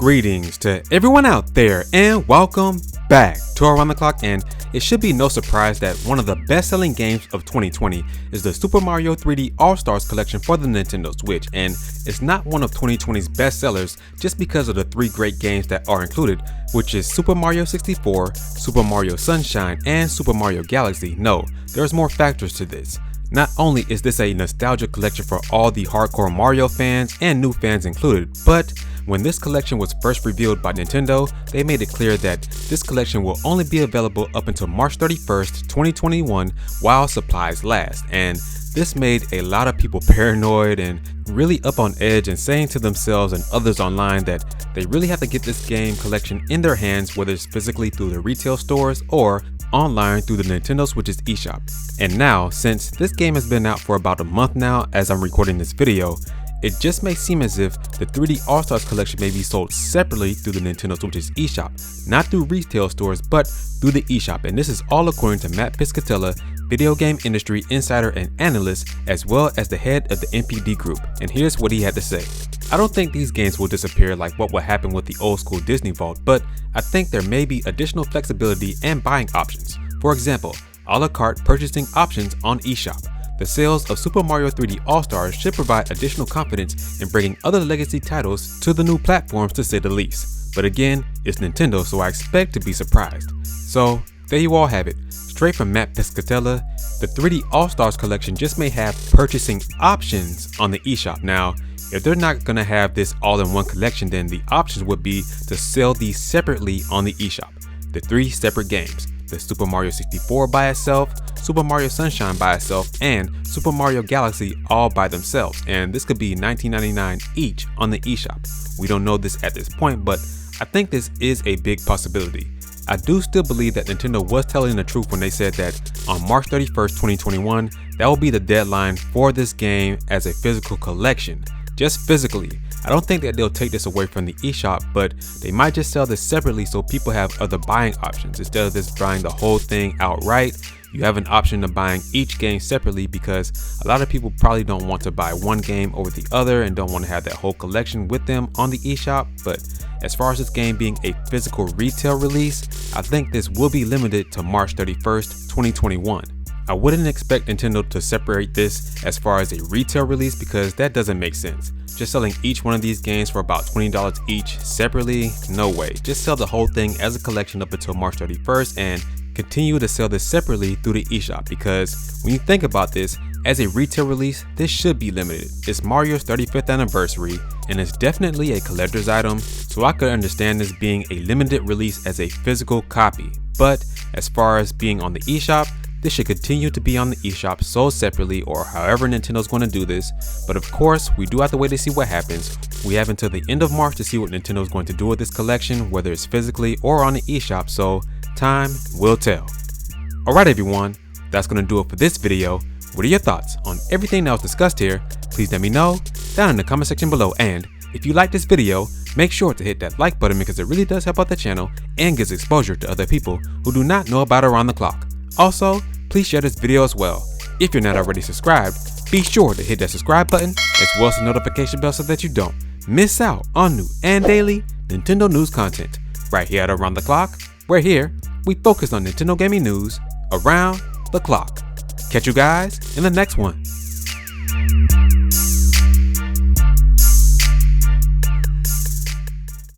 Greetings to everyone out there and welcome back to Around the Clock, and it should be no surprise that one of the best-selling games of 2020 is the Super Mario 3D All-Stars collection for the Nintendo Switch, and it's not one of 2020's best sellers just because of the three great games that are included, which is Super Mario 64, Super Mario Sunshine, and Super Mario Galaxy. No, there's more factors to this. Not only is this a nostalgia collection for all the hardcore Mario fans and new fans included, but when this collection was first revealed by Nintendo, they made it clear that this collection will only be available up until March 31st, 2021 while supplies last. And this made a lot of people paranoid and really up on edge and saying to themselves and others online that they really have to get this game collection in their hands, whether it's physically through the retail stores or online through the Nintendo Switch's eShop. And now, since this game has been out for about a month now as I'm recording this video, it just may seem as if the 3D All-Stars collection may be sold separately through the Nintendo Switch's eShop, not through retail stores, but through the eShop. And this is all according to Matt Piscatella, video game industry insider and analyst, as well as the head of the NPD group. And here's what he had to say. I don't think these games will disappear like what would happen with the old school Disney Vault, but I think there may be additional flexibility and buying options. For example, a la carte purchasing options on eShop. The sales of Super Mario 3D All-Stars should provide additional confidence in bringing other legacy titles to the new platforms, to say the least. But again, it's Nintendo, so I expect to be surprised. So there you all have it. Straight from Matt Piscatella, the 3D All-Stars collection just may have purchasing options on the eShop. Now, if they're not going to have this all-in-one collection, then the options would be to sell these separately on the eShop. The three separate games, the Super Mario 64 by itself, Super Mario Sunshine by itself, and Super Mario Galaxy all by themselves. And this could be $19.99 each on the eShop. We don't know this at this point, but I think this is a big possibility. I do still believe that Nintendo was telling the truth when they said that on March 31st, 2021, that will be the deadline for this game as a physical collection. Just physically. I don't think that they'll take this away from the eShop, but they might just sell this separately so people have other buying options. Instead of just buying the whole thing outright, you have an option of buying each game separately, because a lot of people probably don't want to buy one game over the other and don't want to have that whole collection with them on the eShop. But as far as this game being a physical retail release, I think this will be limited to March 31st, 2021. I wouldn't expect Nintendo to separate this as far as a retail release, because that doesn't make sense. Just selling each one of these games for about $20 each separately? No way. Just sell the whole thing as a collection up until March 31st and continue to sell this separately through the eShop, because when you think about this, as a retail release, this should be limited. It's Mario's 35th anniversary and it's definitely a collector's item, so I could understand this being a limited release as a physical copy. But as far as being on the eShop, this should continue to be on the eShop sold separately, or however Nintendo's going to do this. But of course, we do have to wait to see what happens. We have until the end of March to see what Nintendo's going to do with this collection, whether it's physically or on the eShop, so time will tell. Alright everyone, that's going to do it for this video. What are your thoughts on everything that was discussed here? Please let me know down in the comment section below, and if you like this video, make sure to hit that like button, because it really does help out the channel and gives exposure to other people who do not know about Around the Clock. Also, please share this video as well. If you're not already subscribed, be sure to hit that subscribe button as well as the notification bell so that you don't miss out on new and daily Nintendo news content. Right here at Around the Clock, we're here, we focus on Nintendo gaming news around the clock. Catch you guys in the next one.